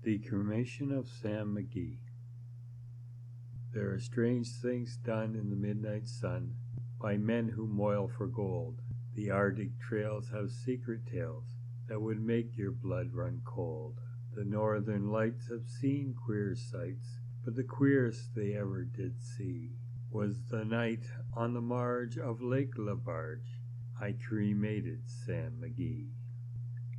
The Cremation of Sam McGee. There are strange things done in the midnight sun by men who moil for gold. The Arctic trails have secret tales that would make your blood run cold. The northern lights have seen queer sights, but the queerest they ever did see was the night on the marge of Lake Labarge I cremated Sam McGee.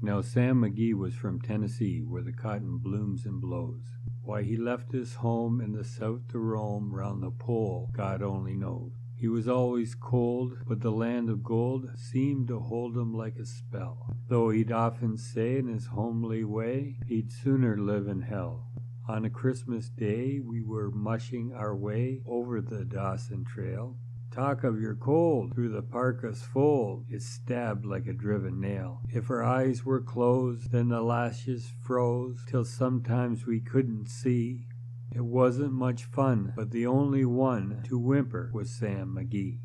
Now Sam McGee was from Tennessee, where the cotton blooms and blows. Why he left his home in the south to roam round the pole, God only knows. He was always cold, but the land of gold seemed to hold him like a spell. Though he'd often say in his homely way, he'd sooner live in hell. On a Christmas day we were mushing our way over the Dawson Trail. Talk of your cold, through the parka's fold, it stabbed like a driven nail. If our eyes were closed, then the lashes froze, till sometimes we couldn't see. It wasn't much fun, but the only one to whimper was Sam McGee.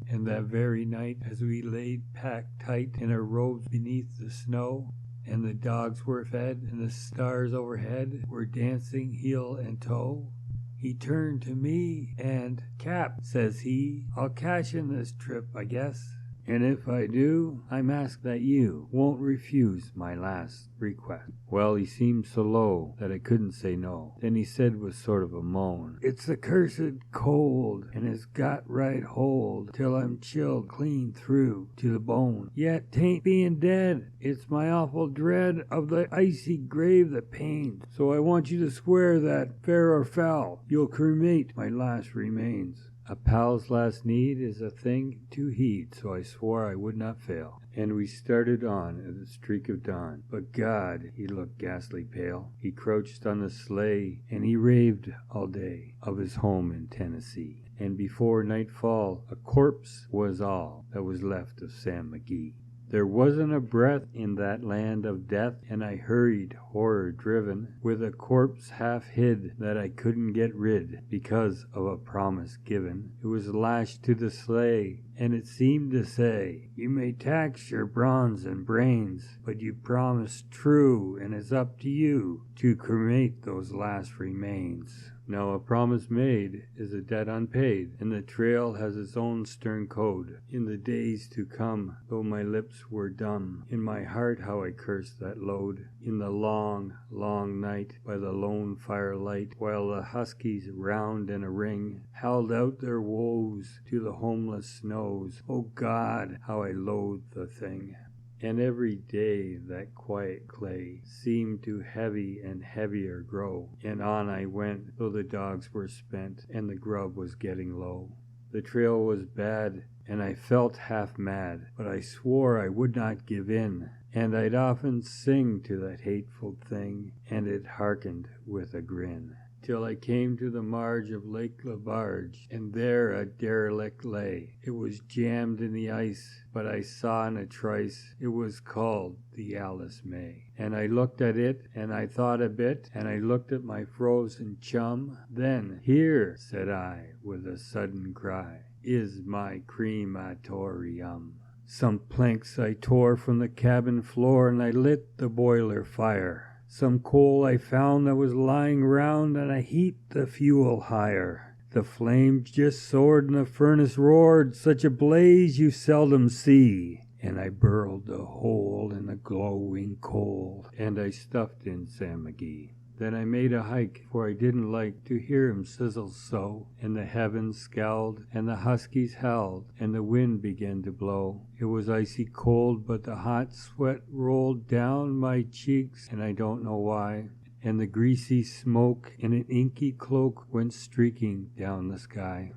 And that very night, as we laid packed tight in our robes beneath the snow, and the dogs were fed, and the stars overhead were dancing heel and toe, he turned to me and, "Cap," says he, "I'll cash in this trip, I guess. And if I do, I'm asked that you won't refuse my last request." Well, he seemed so low that I couldn't say no. Then he said with sort of a moan, "It's the cursed cold, and it's got right hold, till I'm chilled clean through to the bone. Yet 'tain't being dead, it's my awful dread of the icy grave that pains. So I want you to swear that, fair or foul, you'll cremate my last remains." A pal's last need is a thing to heed, so I swore I would not fail. And we started on at the streak of dawn. But God, he looked ghastly pale. He crouched on the sleigh, and he raved all day of his home in Tennessee. And before nightfall, a corpse was all that was left of Sam McGee. There wasn't a breath in that land of death, and I hurried, horror-driven, with a corpse half hid that I couldn't get rid because of a promise given. It was lashed to the sleigh, and it seemed to say, "You may tax your bronze and brains, but you promised true, and it's up to you to cremate those last remains." Now a promise made is a debt unpaid, and the trail has its own stern code. In the days to come, though my lips were dumb, in my heart how I cursed that load. In the long, long night, by the lone firelight, while the huskies round in a ring held out their woes to the homeless snows, oh God, how I loathed the thing. And every day that quiet clay seemed to heavy and heavier grow, and on I went, though the dogs were spent, and the grub was getting low. The trail was bad, and I felt half mad, but I swore I would not give in, and I'd often sing to that hateful thing, and it hearkened with a grin. Till I came to the marge of Lake Labarge, and there a derelict lay. It was jammed in the ice, but I saw in a trice it was called the Alice May. And I looked at it, and I thought a bit, and I looked at my frozen chum. Then, "Here," said I, with a sudden cry, "is my crematorium." Some planks I tore from the cabin floor, and I lit the boiler fire. Some coal I found that was lying round, and I heaped the fuel higher. The flames just soared and the furnace roared, such a blaze you seldom see. And I burrowed the hole in the glowing coal, and I stuffed in Sam McGee. Then I made a hike, for I didn't like to hear him sizzle so, and the heavens scowled, and the huskies howled, and the wind began to blow. It was icy cold, but the hot sweat rolled down my cheeks, and I don't know why, and the greasy smoke in an inky cloak went streaking down the sky.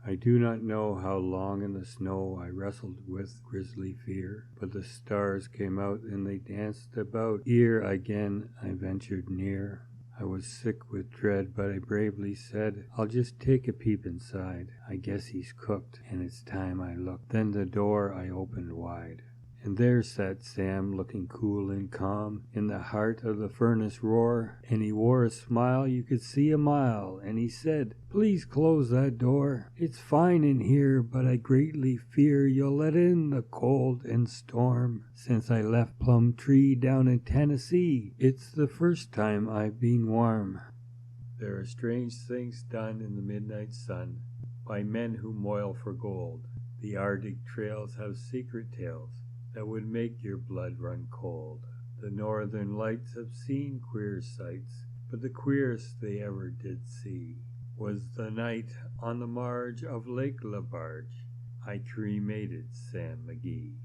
I do not know how long in the snow I wrestled with grisly fear, but the stars came out and they danced about ere again I ventured near. I was sick with dread, but I bravely said, "I'll just take a peep inside. I guess he's cooked, and it's time I looked." Then the door I opened wide, And there sat Sam, looking cool and calm, in the heart of the furnace roar, and he wore a smile you could see a mile, and he said, "Please close that door. It's fine in here, but I greatly fear you'll let in the cold and storm. Since I left Plum Tree down in Tennessee, it's the first time I've been warm." There are strange things done in the midnight sun by men who moil for gold. The Arctic trails have secret tales that would make your blood run cold. The northern lights have seen queer sights, but the queerest they ever did see was the night on the marge of Lake Labarge I cremated Sam McGee.